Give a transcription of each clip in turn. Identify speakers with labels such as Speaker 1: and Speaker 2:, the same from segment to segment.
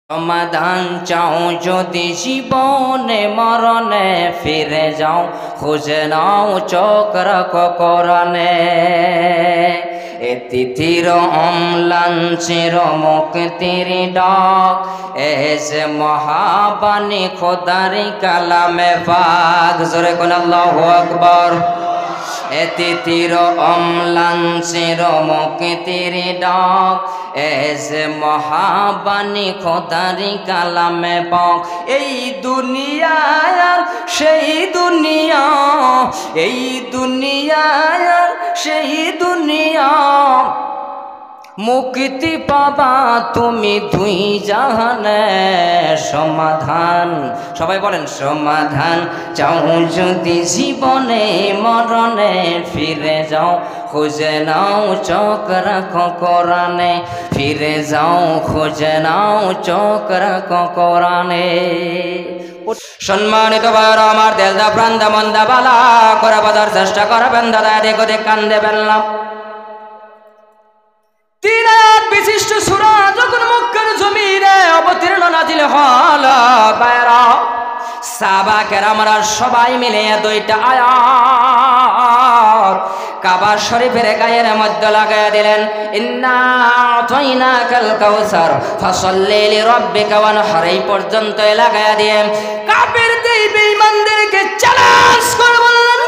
Speaker 1: সমাধান চাও যদি জীবনে মরণে ফিরে যাও, খুঁজে নাও চক্র কোরআনে। এ তিথির অম্লান চির মুক্তির ডাক, এসে মহাবাণী খোদারি কালামে পাক। জোরে কোন আল্লাহু আকবার। এ তিথির অম্লান চির মুক্তির ডাক, এসে মহাবাণী খোদারি কালামে পাক। এই দুনিয়া সেই দুনিয়া, এই দুনিয়া সেই দুনিয়া, মুক্তি পাবা তুমি দুই জাহানে। সমাধান, সবাই বলেন সমাধান চাও যদি জীবনে মরণে ফিরে যাও, খুঁজে নাও চোখ রাখো কোরআনে। ফিরে যাও খুঁজে নাও চোখ রাখো কোরআনে। সম্মানিত ভাইরা আমার, দেলদা প্রান্দা মন্দা বালা করে বাজার চেষ্টা করবেন দাদা, এদিক ওদিক কান দেবেন না। তিন আয়াত বিশিষ্ট সূরা যখন মক্কার জমিনে অবতীর্ণ নাজিল হলো, ভাইরা সাহাবা কেরামরা সবাই মিলে দুইটা আয়াত কাবা শরীফের গায়ের মধ্যে লাগাইয়া দিলেন। ইন্না আতাইনাকাল কাউসার ফাসাল্লি লিরাব্বিকা ওয়ানহার, এই পর্যন্ত লাগাইয়া দিয়ে কাফেরদের বেঈমানদেরকে চ্যালেঞ্জ করে বললেন,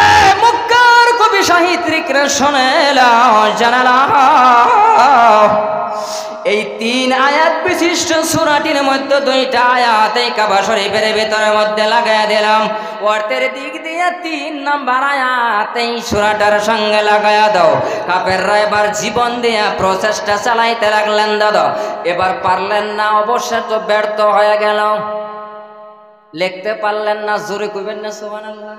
Speaker 1: এ মক্কার কবি সাহিত্যিকরা শোনেলাও জানালাও, এই তিন আয়াত বিশিষ্ট সূরাটির মধ্যে দুইটা আয়াত এই কাবা শরীফের ভিতরের মধ্যে লাগাইয়া দিলাম। অর্থের দিক দিয়ে 3 নাম্বার আয়াত এই সূরাটার সঙ্গে লাগাইয়া দাও। কাফেররা এবার জীবন দিয়ে প্রচেষ্টা চালাইতে লাগলেন দাদা, এবার পারলেন না, অবশ্যই তো ব্যর্থ হয়ে গেল, লিখতে পারলেন না। জোরে কইবেন না সুবহানাল্লাহ।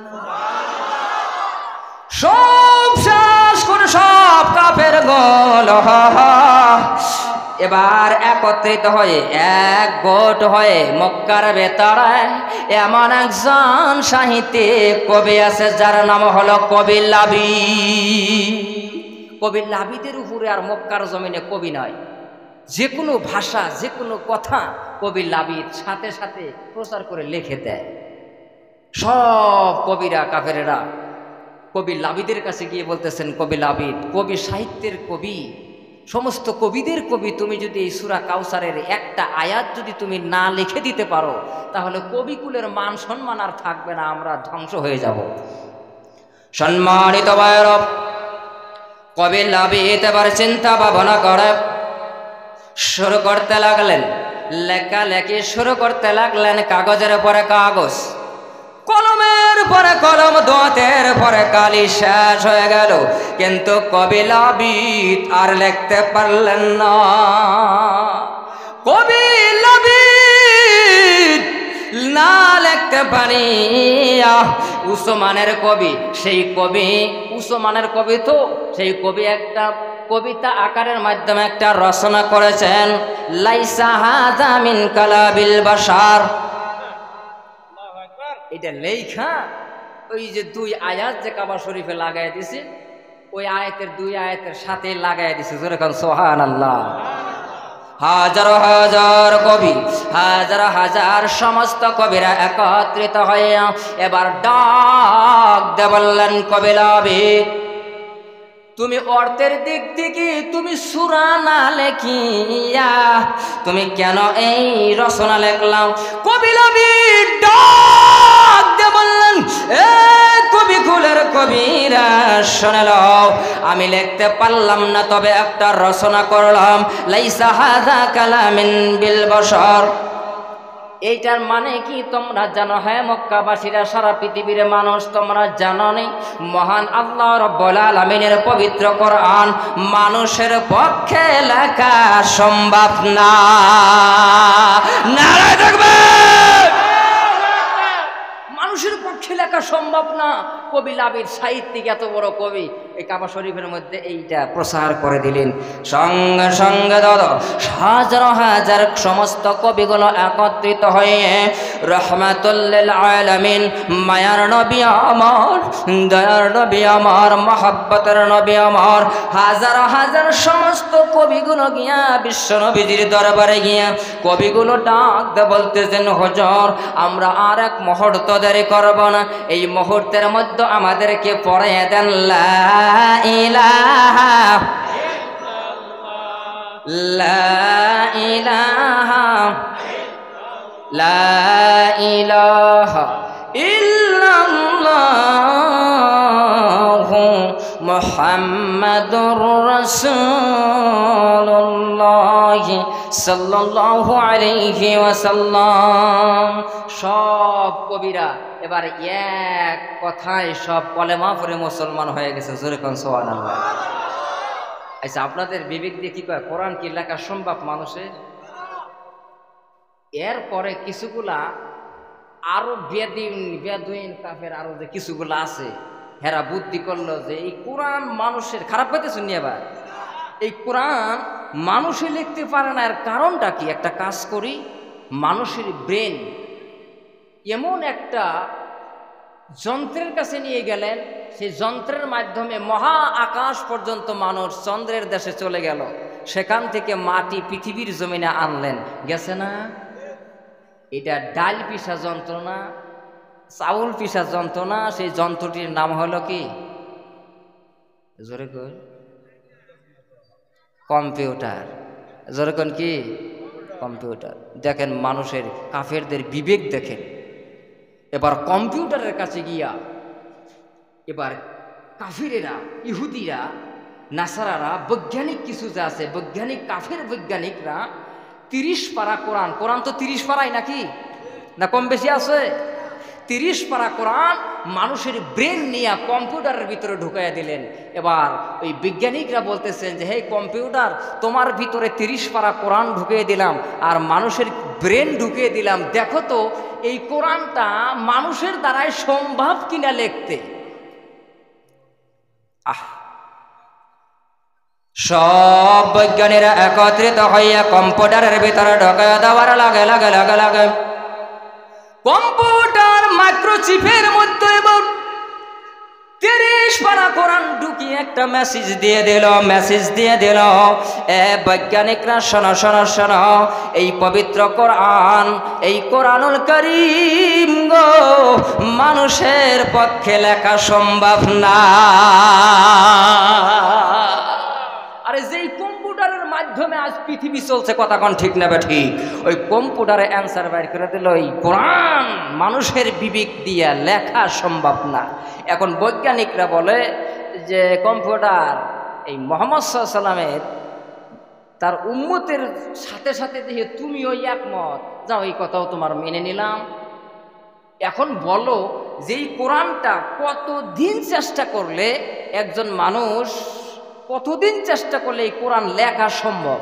Speaker 1: সব শেষ করে সব কাফের গোল এবার একত্রিত হয়ে এক গোট হয়ে মক্কার ভেতরে এমন একজন সাহিত্যিক কবি আছে যার নাম হলো কবি লাবিদ। কবি লাবিদের উপরে আর মক্কার জমিনে কবি নয়, যে কোনো ভাষা যে কোনো কথা কবি লাবিদ সাথে সাথে প্রচার করে লিখে দেয়। সব কবিরা কাফেরেরা কবি লাবিদের কাছে গিয়ে বলতেছেন, কবি লাবিদ কবি সাহিত্যের কবি, সমস্ত কবিদের কবি, তুমি যদি এই সূরা কাউসারের একটা আয়াত যদি তুমি না লিখে দিতে পারো, তাহলে কবিকুলের মান সম্মান আর থাকবে না, আমরা ধ্বংস হয়ে যাব। সম্মানিত ভাইরা, কবি লাবিদ এবার চিন্তা ভাবনা করে শুরু করতে লাগলেন, লেখালেখি শুরু করতে লাগলেন। কাগজের পরে কাগজ, কলমের পরে কলম, দোয়াতের পরে কালি শেষ হয়ে গেল, কিন্তু কবি লাবিদ আর লিখতে পারলেন না। কবি লাবিদ না লিখতে পারিয়া উসমানের কবি, সেই কবি উসমানের কবি তো সেই কবি একটা কবিতা আকারের মাধ্যমে একটা রচনা করেছেন, লাইসা হাযা মিন কালাবিল বাশার। এটা লেখা ওই যে 2 আয়াত যে কাবা শরীফে লাগাই দিছে, ওই আয়াতের 2 আয়াতের সাথে লাগাই দিছে। জোরে কোন সুবহানাল্লাহ। হাজার হাজার কবি, হাজার হাজার সমস্ত কবিরা একত্রিত হয়ে এবার ডাক দে বললেন, কবি লাবিদ তুমি অর্থের দিক থেকে তুমি সূরা না লেখিয়া তুমি কেন এই রচনা লিখলাম? কবি লাবিদ ডাক দিয়ে বললেন, এ কবি কুলের কবিরা শুনে লও, আমি লিখতে পারলাম না, তবে একটা রচনা করলাম, লাইসা হাযা কালামিন বিল বাশার। এইটার মানে কি তোমরা জানো? হ্যাঁ মক্কাবাসীরা, সারা পৃথিবীর মানুষ, তোমরা জানো নি মহান আল্লাহ রাব্বুল আলামিনের পবিত্র কোরআন মানুষের পক্ষে লেখা সম্ভব না। নারায়ে তাকবীর। মানুষের পক্ষে লেখা সম্ভব না, কবি লাবির সাহিত্যিক এত বড় কবি এই কাবা শরীফের মধ্যে এইটা প্রচার করে দিলেন। সঙ্গে সঙ্গে দাদা হাজার হাজার সমস্ত কবিগুলো একত্রিত হয়ে রহমাতুল্লিল আলামিন মায়ার নবী আমার, দয়ার নবী আমার, মহব্বতের নবী আমার, হাজার হাজার সমস্ত কবিগুলো গিয়া বিশ্ব নবীজির দরবারে গিয়া কবিগুলো ডাক দে বলতেছেন, হুজুর আমরা আর এক মুহূর্ত দেরি করব না, এই মুহূর্তের মধ্যে আমাদেরকে পড়িয়ে দেন লা ইলাহা লা ইলাহা লা ইলাহা ইল্লাল্লাহু মুহাম্মাদুর রাসূলুল্লাহ সাল্লাল্লাহু আলাইহি ওয়াসাল্লাম। সব কবিরা এবার এক কথায় সব কলেমা পড়ে মুসলমান হয়ে গেছে। জোরে কোন সুবহানাল্লাহ। আচ্ছা, আপনাদের বিবেক দিয়ে কি কয় কোরআন কি লেখা সম্ভব মানুষের? এরপরে কিছুগুলা আরো বেদুইন কাফের আরো যে কিছুগুলা আছে, হেরা বুদ্ধি করলো যে এই কোরআন মানুষের খারাপ হইতে শুনি। এবার এই কোরআন মানুষে লিখতে পারে না, এর কারণটা কি? একটা কাজ করি, মানুষের ব্রেন এমন একটা যন্ত্রের কাছে নিয়ে গেলেন, সেই যন্ত্রের মাধ্যমে মহা আকাশ পর্যন্ত মানুষ চন্দ্রের দেশে চলে গেল, সেখান থেকে মাটি পৃথিবীর জমিনে আনলেন। গেছে না? এটা ডাল পিসা যন্ত্র না, চাউল পিসা যন্ত্র না, সেই যন্ত্রটির নাম হলো কি? জোরে কই কম্পিউটার। জোরে কোন কি? কম্পিউটার। দেখেন মানুষের কাফেরদের বিবেক দেখেন। এবার কম্পিউটারের কাছে গিয়া এবার কাফিরেরা, ইহুদিরা, নাসারারা, বৈজ্ঞানিক কিছু যা আছে, বৈজ্ঞানিক কাফের বৈজ্ঞানিকরা 30 পারা কোরআন, কোরআন তো 30 পারাই নাকি না কম বেশি আছে? 30 পারা কোরআন মানুষের ব্রেন নিয়ে কম্পিউটারের ভিতরে ঢুকাইয়া দিলেন। এবার ওই বিজ্ঞানিকরা বলতেছেন যে হে কম্পিউটার, তোমার ভিতরে 30 পারা কোরআন ঢুকিয়ে দিলাম আর মানুষের ব্রেন ঢুকিয়ে দিলাম, দেখো তো এই কোরআনটা মানুষের দ্বারাই সম্ভব কিনা লিখতে। সব বৈজ্ঞানিকরা একত্রিত হইয়া কম্পিউটারের ভিতরে ঢোকাইয়া দেওয়ার লাগে লাগে লাগে লাগে কম্পিউটার মাইক্রোচিপের মধ্যে এবার 30 পারা কোরআন ঢুকিয়ে একটা মেসেজ দিয়ে দিল, বৈজ্ঞানিকরা শোনো শোনো শোনো, এই পবিত্র কোরআন, এই কোরআনুল কারীম গো মানুষের পক্ষে লেখা সম্ভব না। আরে যেই কম্পিউটারের মাধ্যমে আজ পৃথিবী চলছে, কথা কোন ঠিক না ঠিক? ওই কম্পিউটারে অ্যান্সার বাইর করে দিল এই কোরআন মানুষের বিবেক দিয়ে লেখা সম্ভব না। এখন বৈজ্ঞানিকরা বলে যে কম্পিউটার এই মুহাম্মদ সাল্লাল্লাহু আলাইহি ওয়াসাল্লামের তার উম্মতের সাথে সাথে দেখে তুমি ওই একমত, যাও এই কথাও তোমার মেনে নিলাম। এখন বলো যে এই কোরআনটা কতদিন চেষ্টা করলে একজন মানুষ, কতদিন চেষ্টা করলে এই কোরআন লেখা সম্ভব?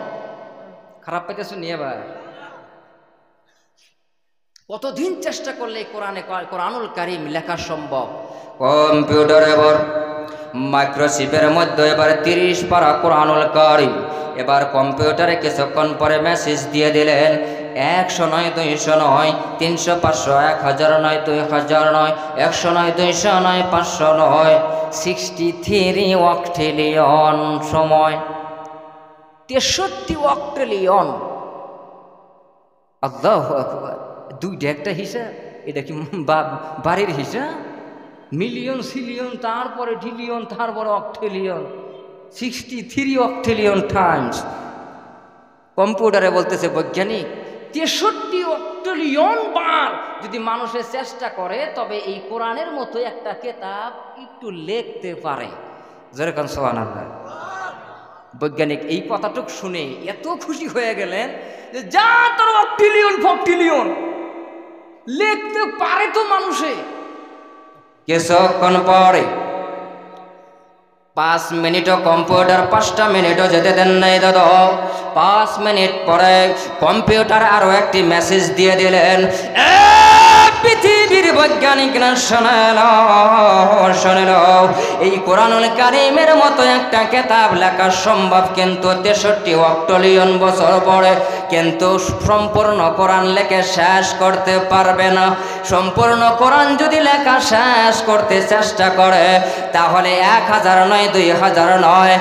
Speaker 1: খারাপ পাইতেছ নিয়ে এবার কতদিন চেষ্টা করলে এই কোরআনুল কারীম লেখা সম্ভব? কম্পিউটারে এবার মাইক্রোচিপের মধ্যে এবার 30 পারা কোরআনুল কারীম। এবার কম্পিউটারে কিছুক্ষণ পরে মেসেজ দিয়ে দিলেন 100 নয়, 200 নয়, 300, 500, 1000 নয়, 2000 নয়, 100 নয়, 200 নয়, 500 নয়, 63 অক্টিলিয়ন সময়, 63 অক্টিলিয়ন। আল্লাহু আকবার। দুইটা একটা হিসাব, এটা কি বাড়ির হিসাব? মিলিয়ন, সিলিয়ন, তারপরে ট্রিলিয়ন, তারপরে অক্টিলিয়ন, 63 অক্টিলিয়ন টাইমস। কম্পিউটারে বলতেছে বৈজ্ঞানিক 63 অক্টিলিয়ন বার যদি মানুষের চেষ্টা করে তবে এই কোরআনের মতো একটা কিতাব একটু লিখতে পারে। যেরকম সুবহানাল্লাহ। বৈজ্ঞানিক এই কথাটুক শুনে এত খুশি হয়ে গেলেন যে যা তোর অক্টিলিয়ন ফক্টিলিয়ন লিখতে পারে তো মানুষে। কিছুক্ষণ পরে 5 মিনিটও কম্পিউটার 5টা মিনিটও যেতে দেন নাই দাদা। 5 মিনিট পরে কম্পিউটার আরো একটি মেসেজ দিয়ে দিলেন, পৃথিবীর বৈজ্ঞানিকরা শোনেন, এই কোরআনুল কারীমের মতো একটা কিতাব লেখা সম্ভব, কিন্তু 63 অক্টোলিয়ন বছর পরে কিন্তু সম্পূর্ণ কোরআন লেখে শেষ করতে পারবে না। সম্পূর্ণ কোরআন যদি লেখা শেষ করতে চেষ্টা করে তাহলে 1000 নয়, 2000 নয়,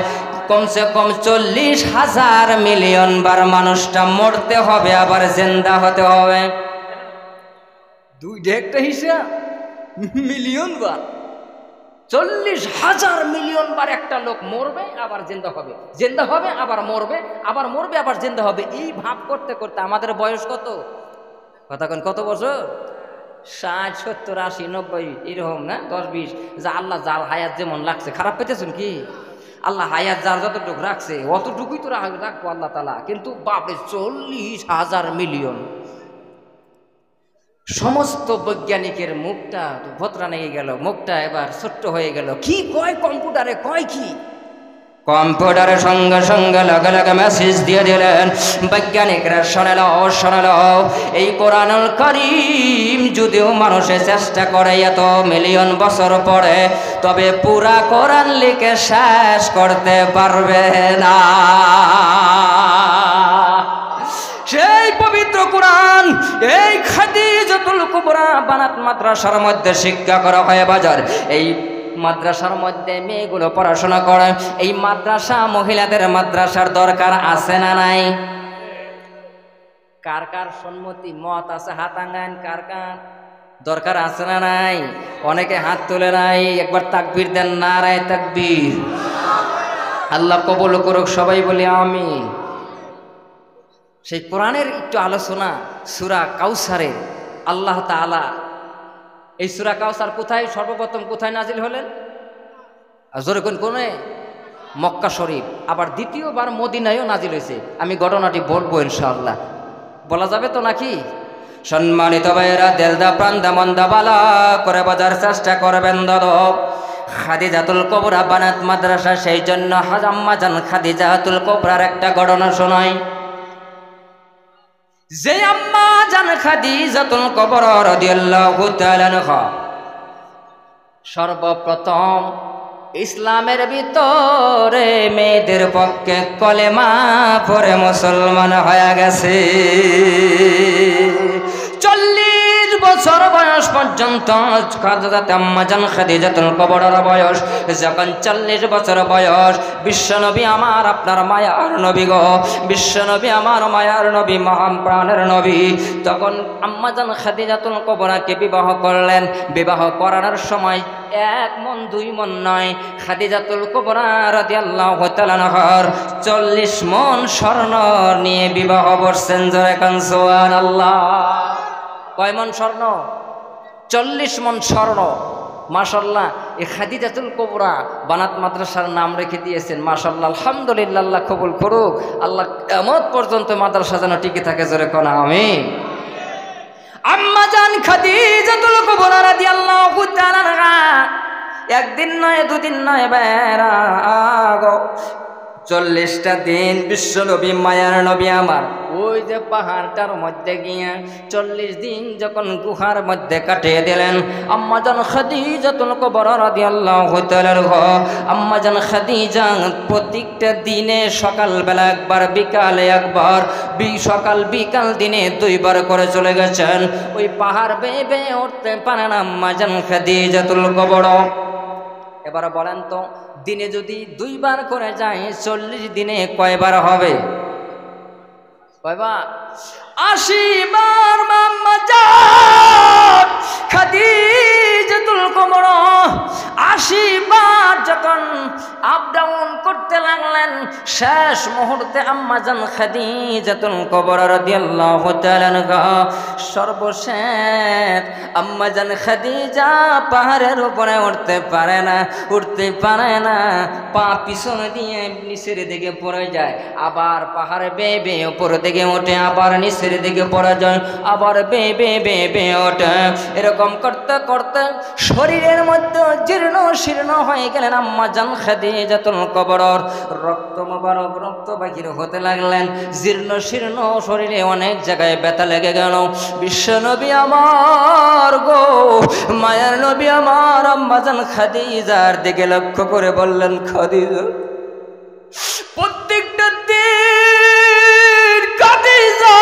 Speaker 1: কমসে কম 40,000 মিলিয়ন বার মানুষটা মরতে হবে, আবার জিন্দা হতে হবে। দুইটা একটা হিসাব, মিলিয়ন বার, 40,000 মিলিয়ন বার একটা লোক মরবে আবার জিন্দা হবে, জিন্দা হবে আবার মরবে, আবার মরবে আবার জিন্দা হবে। এই ভাব করতে করতে আমাদের বয়স কত, কথা কোন কত বছর? 60, 70, 80, 90 এরকম না, 10-20। যা আল্লাহ যার হায়াত যেমন লাগছে, খারাপ পেতেছেন কি? আল্লাহ হায়াত যার যতটুকু রাখছে অতটুকুই তো রাখবো আল্লাহ তাআলা। কিন্তু বাপরে 40,000 মিলিয়ন, সমস্ত বৈজ্ঞানিকের মুখটা ভোতরা নিয়ে গেল, মুখটা এবার ছোট্ট হয়ে গেল। কি কয় কম্পিউটারে, কয় কি? কম্পিউটারের সঙ্গে সঙ্গে লগে লগে মেসেজ দিয়ে দিলেন বৈজ্ঞানিকরা, শোনালো এই কোরআনুল কারীম যদিও মানুষের চেষ্টা করে এত মিলিয়ন বছর পরে, তবে পুরা কোরআন লিখে শেষ করতে পারবে না। সেই পবিত্র কোরআন এই খাদিজাতুল কুবরা বানাত মাদ্রাসার মধ্যে শিক্ষা করা হয় বাজার। এই মাদ্রাসার মধ্যে মেয়েগুলো পড়াশোনা করে। এই মাদ্রাসা মহিলাদের মাদ্রাসার দরকার আছে না নাই? কার কার সম্মতি মত আছে? হাতাঙ্গান। কার কার দরকার আছে না নাই? অনেকে হাত তুলে নাই, একবার তাকবীর দেন, নারায়ে তাকবীর। আল্লাহ কবুল করুক, সবাই বলি আমিন। সেই কোরআনের একটু আলোচনা, সূরা কাউসারের। আল্লাহ তাআলা এই সূরা কাউসার কোথায় সর্বপ্রথম কোথায় নাজিল হলেন? জোরে কোনে? মক্কা শরীফ। আবার দ্বিতীয়বার মদিনায়ও নাজিল হয়েছে। আমি ঘটনাটি বলবো ইনশাআল্লাহ। বলা যাবে তো নাকি? সম্মানিত ভাইয়েরা, দেলদা প্রান্দা মন্দা বালা করে বোঝার চেষ্টা করবেন দাদা। খাদিজাতুল কুবরা বানাত মাদ্রাসা, সেই জন্য আম্মা জান খাদিজাতুল কুবরার একটা ঘটনা শোনাই। যে আম্মা জান খাদিজাতুল কুবরা রাদিয়াল্লাহু তাআলা আনহা সর্বপ্রথম ইসলামের ভিতরে মেয়েদের পক্ষে কলেমা পড়ে মুসলমান হয়ে গেছে। 40 বছর বয়স পর্যন্ত আম্মা জান খাদিজাতুল কুবরার বয়স। যখন 40 বছর বয়স, বিশ্বনবী আমার আপনার মায়ার নবী গো, বিশ্বনবী আমার মায়ার নবী, মহান প্রাণের নবী, তখন আম্মা জান খাদিজাতুল কুবরাকে বিবাহ করলেন। বিবাহ করানোর সময় 1 মণ 2 মণ নয়, খাদিজাতুল কুবরা রাদিয়াল্লাহু তাআলা আনহার 40 মণ স্বর্ণ নিয়ে বিবাহ করছেন। জোরে কান সুবহানাল্লাহ। কয় মণ স্বর্ণ? 40 মণ স্বর্ণ। মাশাআল্লাহ। এই খাদিজাতুল কুবরা বানাত মাদ্রাসার নাম রেখে দিয়েছেন। মাশাআল্লাহ, আলহামদুলিল্লাহ। আল্লাহ কবুল করুক। আল্লাহ কিয়ামত পর্যন্ত মাদ্রাসা যেন টিকে থাকে। জোরে কোন আমিন। আম্মা জান খাদিজাতুল কুবরা রাদিয়াল্লাহু তাআলা আনহা একদিন নয়, 2 দিন নয়, বেড়া 40টা দিন বিশ্বনবী মায়ার নবী আমার ওই যে পাহাড়টার মধ্যে গিয়া 40 দিন যখন গুহার মধ্যে কাটিয়ে দিলেন, আম্মা জান খাদিজাতুল কুবরা রাদিয়াল্লাহু তাআলা আম্মা জান খাদিজা প্রত্যেকটা দিনে সকালবেলা একবার, বিকালে একবার, সকাল বিকাল দিনে 2 বার করে চলে গেছেন। ওই পাহাড় বেয়ে বেয়ে উঠতে পারেন আম্মা জান খাদিজাতুল কুবরা। এবার বলেন তো, দিনে যদি 2 বার করে যায়, 40 দিনে কয়বার হবে? কয়বার? 80 বার। আম্মা জান খাদিজাতুল কুবরা 80 বার যখন আপ ডাউন করতে লাগলেন, শেষ মুহূর্তে আম্মা জান খাদিজাতুল কুবরা রাদিয়াল্লাহু তাআলা আনহা সর্বশেষ আম্মা জান খাদিজা পাহাড়ের উপরে উঠতে পারে না, পা পিছন দিয়ে নিচের দিকে পড়ে যায়। আবার পাহাড়ে বেয়ে বেয়ে উপর দিকে ওঠে, আবার নিচের দিকে পড়ে যায়, আবার বেয়ে বেয়ে বেয়ে বেয়ে ওঠে। এরকম করতে করতে শরীরের মধ্যে জীর্ণ শীর্ণ হয়ে গেলেন আম্মা জান খাদিজাতুল কুবরার। রক্ত মোবারক রক্ত বাহির হতে লাগলেন, জীর্ণ শীর্ণ শরীরে অনেক জায়গায় ব্যথা লেগে গেল। বিশ্ব নবী আমার গো, মায়ার নবী আমার আম্মাজান খাদিজার দিকে লক্ষ্য করে বললেন, খাদিজা প্রত্যেকটা দিন খাদিজা,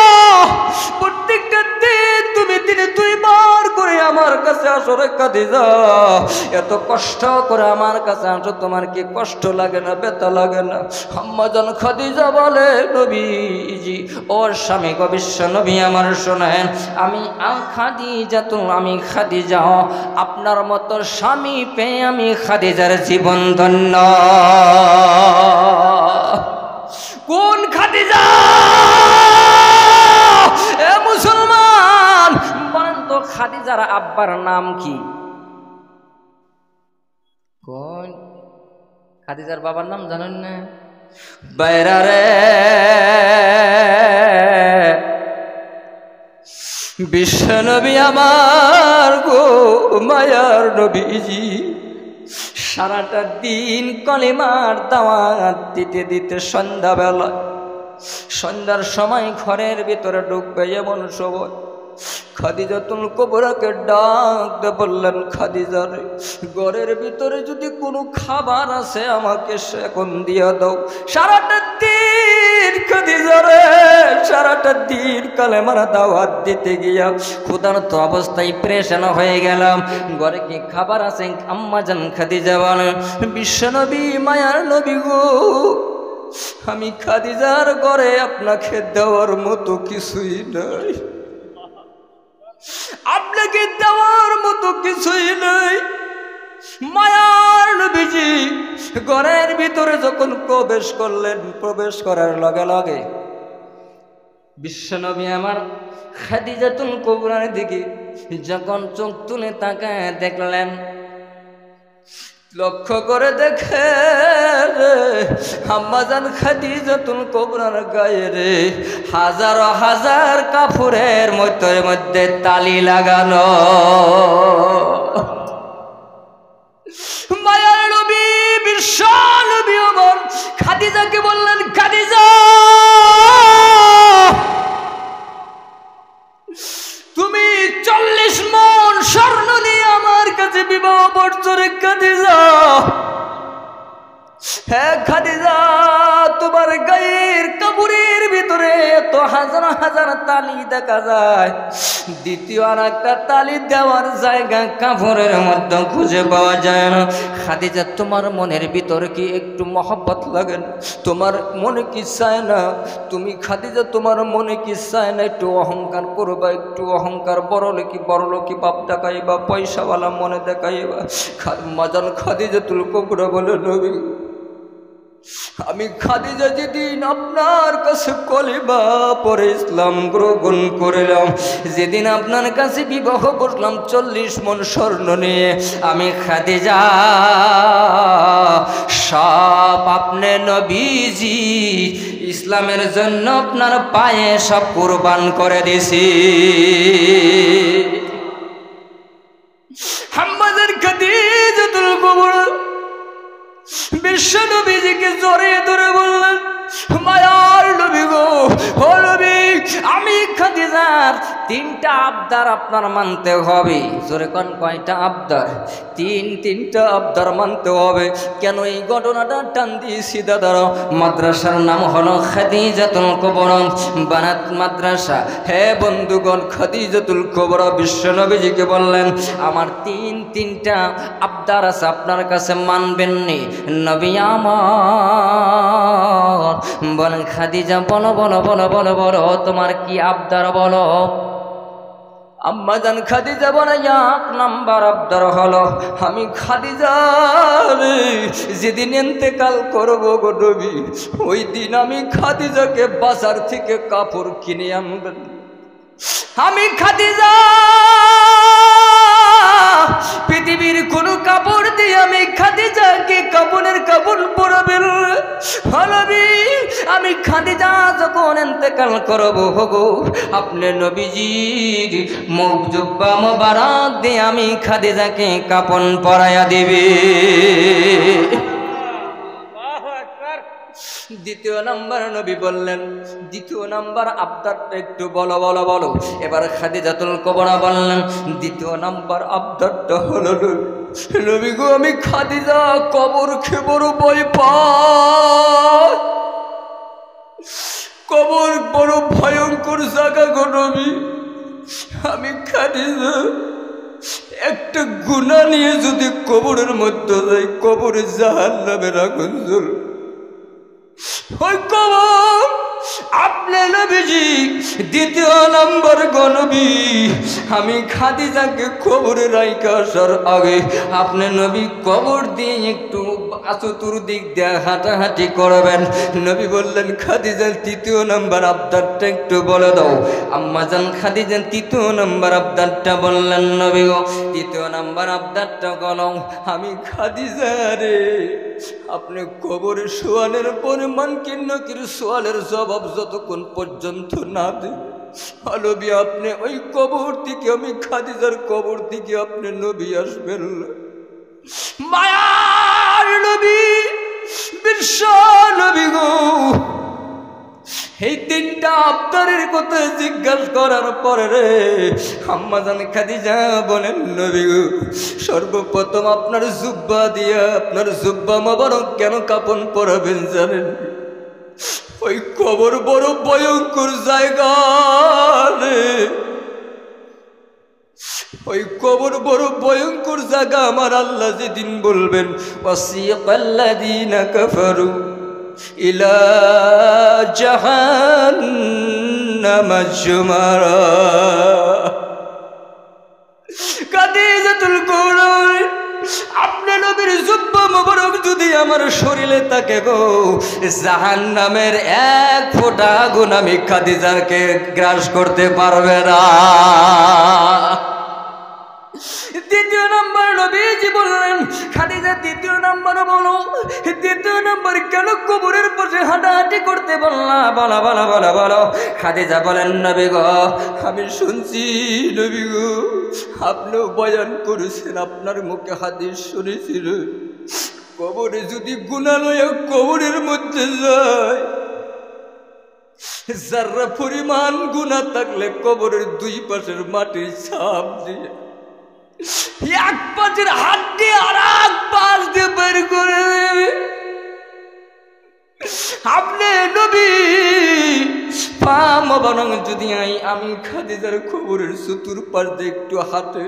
Speaker 1: প্রত্যেকটা দিন তুমি দিনে 2 বার করে আমার কাছে আসো রে খাদিজা। এত কষ্ট করে আমার কাছে আসো, তোমার কি কষ্ট লাগে না, ব্যথা লাগে না? আম্মাজান খাদিজা বলে, নবীজি ওর স্বামী গো বিশ্ব নবী আমার শোনেন, আমি খাদিজা, আমি খাদিজা, আপনার মতো স্বামী পেয়ে আমি খাদিজার জীবন ধন্য। কোন খাদিজা? এ মুসলমান বলেন তো, খাদিজার আব্বার নাম কি? কোন খাদিজার বাবার নাম জানেন না? বাইরা রে, বিশ্ব নবী আমার গো, মায়ার নবীজি সারাটা দিন কলিমার দাওয়াত দিতে দিতে সন্ধ্যার সময় ঘরের ভিতরে ঢুকবে এমন সময় খাদিজাতুল কুবরাকে ডাক দিয়ে বললেন, খাদিজা রে, ঘরের ভিতরে যদি কোনো খাবার আছে আমাকে সে এখন দিয়ে দাও। সারাটা দিন খাদিজা রে, সারাটা দিন কালেমার দাওয়াত দিতে গিয়া ক্ষুধার্ত অবস্থায় পেরেশান হয়ে গেলাম, ঘরে কি খাবার আছে? আম্মাজান খাদিজা বলেন, বিশ্বনবী মায়ার নবী গো, আমি খাদিজার ঘরে আপনাকে দেওয়ার মতো কিছুই নাই, আপনাকে দেওয়ার মতো কিছুই নাই। মায়ার নবীজি ঘরের ভিতরে যখন প্রবেশ করলেন, প্রবেশ করার লগে লগে বিশ্বনবী আমার খাদিজাতুল কুবরার দিকে যখন চোখ তুলে তাকায় দেখলেন, লক্ষ্য করে দেখে আম্মাজান খাদিজাতুল কুবরার গায়ে রে হাজার হাজার কাপড়ের মধ্যে তালি লাগানো। মায়ার নবী বিশ্ব নবী আমার খাদিজাকে বললেন, খাদিজা তুমি 40 মণ স্বর্ণ নিয়ে আমার কাছে বিবাহ করছো রে খাদিজা। হ্যাঁ খাদিজা, তোমার গায়ের কাপড়ের ভিতরে তো হাজার হাজার তালি দেখা যায়, দ্বিতীয় আর একটা তালি দেওয়ার জায়গা কাপড়ের মধ্যে খুঁজে পাওয়া যায় না। খাদিজা, তোমার মনের ভিতরে কি একটু মহব্বত লাগে না? তোমার মনে কি চায় না? তুমি খাদিজা, তোমার মনে কি চায় না একটু অহংকার করবা, একটু অহংকার, বড়লোকি বাপ দেখাইবা, পয়সাওয়ালা মনে দেখাইবা? মাজান খাদিজাতুল কুবরা বলে, নবী আমি খাদিজা যেদিন আপনার কাছে কলিমা পরে ইসলাম গ্রহণ করলাম, যেদিন আপনার কাছে বিবাহ করলাম 40 মণ স্বর্ণ নিয়ে, আমি খাদিজা সব আপনি নবীজি ইসলামের জন্য আপনার পায়ে সব কুরবান করে দিছি। আমাদের খাদিজাতুল কুবরা বিশ্ব নবীজিকে জড়িয়ে ধরে বললেন, মায়ার নবী গো, ও নবী, আমি খাদিজার 3টা আবদার আপনার মানতে হবে। জোরে কোন কয়টা আবদার? 3টা আবদার মানতে হবে। কেন এই ঘটনাটা টান দিয়েছি দাদারা? মাদ্রাসার নাম হলো খাদিজাতুল কুবরা বানাত মাদ্রাসা। হে বন্ধুগণ, খাদিজাতুল কুবরা বিশ্ব নবীজিকে বললেন, আমার 3টা আবদার আছে, আপনার কাছে মানবেন নি নবী আমার? বলেন খাদিজা, বলো বলো বলো বলো বলো, তোমার কি আবদার বলো? আম্মাজান খাদিজা বলে, 1 নাম্বার আবদার হলো, আমি খাদিজা যেদিন ইন্তেকাল করবো গো নবী, ওই দিন আমি খাদিজাকে বাজার থেকে কাপড় কিনে আনবেন। আমি খাদিজা পৃথিবীর কোন কাপড় দিয়ে আমি খাদিজাকে কাপড়ের কাপড় পরাবেন। আমি খাদিজা যখন ইন্তেকাল করব গো, আপনি নবীজির মুখ জুব্বা মোবারক দিয়ে আমি খাদিজাকে কাপড় পরাইয়া দিবে। দ্বিতীয় নাম্বার নবী বললেন, দ্বিতীয় নাম্বার আবদারটা একটু বলো বলো বলো। এবার খাদিজাতুল কুবরা বললেন, দ্বিতীয় নাম্বার আবদারটা হলো নবী গো, আমি খাদিজা কবর খেয়ে বড় ভয় পাই। কবর বড় ভয়ঙ্কর জায়গা গো নবী। আমি খাদিজা একটা গুনাহ নিয়ে যদি কবরের মধ্যে যাই, কবরে জাহান্নামের আগুন জ্বলবে। ওই কবর আপনি নবীজি দ্বিতীয় নম্বর গনবী, আমি খাদিজাকে কবরে রাইখা আসার আগে আপনি নবী কবর দিয়ে একটু চতুর্দিক দিয়ে হাঁটাহাঁটি করবেন। নবী বললেন, খাদিজার তৃতীয় নম্বর আবদারটা একটু বলে দাও। আম্মাজান খাদিজার তৃতীয় নম্বর আবদারটা বললেন, নবী গো তৃতীয় নম্বর আবদারটা বলো, আমি খাদিজা রে আপনি কবরে সোয়ালের পরিমাণ কিন্নকির সোয়ালের জবাব যতক্ষণ পর্যন্ত না দেন, নবী আপনি ওই কবর থেকে, আমি খাদিজার কবর থেকে আপনি নবী আসবেন। মায়ার নবী, বিশ্ব নবী গো, এই তিনটা আবদারের কথা জিজ্ঞাসা করার পরে রে আম্মাজান খাদিজা বলেন, নবী গো সর্বপ্রথম আপনার জুব্বা দিয়া, আপনার জুব্বা মোবারক কেন কাপন পরাবেন জানেন? ওই কবর বড় ভয়ঙ্কর জায়গা রে, ওই কবর বড় ভয়ঙ্কর জায়গা। আমার আল্লাহ যেদিন বলবেন, ওয়াসিকাল্লাযীনা কাফারু ইলা জাহান্নামা যুমারা। খাদিজাতুল কুবরা, আপনি নবীর জুব্বা মোবারক যদি আমার শরীরে থাকে গো, জাহান্নামের এক ফোঁটা আগুন আমি খাদিজাকে গ্রাস করতে পারবে না। দ্বিতীয় নম্বর নবীজি বললেন, খাদিজা দ্বিতীয় নম্বর বলো, দ্বিতীয় নম্বর কেন কবরের পাশে হাঁটাহাঁটি করতে বললা, বলা বলা বলা বলো। খাদিজা বলেন, নবী গো আমি শুনছি নবী গো আপনিও বয়ান করেছেন, আপনার মুখে হাদিস শুনেছিল, কবরে যদি গুনাহ লইয়া কবরের মধ্যে যায়, যারা পরিমাণ গুনাহ থাকলে কবরের দুই পাশের মাটির ছাপ দিয়ে এক পাশের হাত দিয়ে আর এক পাশ দিয়ে বের করে দেবে। আপনি নবী পা মোবারক যদি আমি খাদিজার কবরের চতুর্পাশ দিয়ে একটু হাঁটে,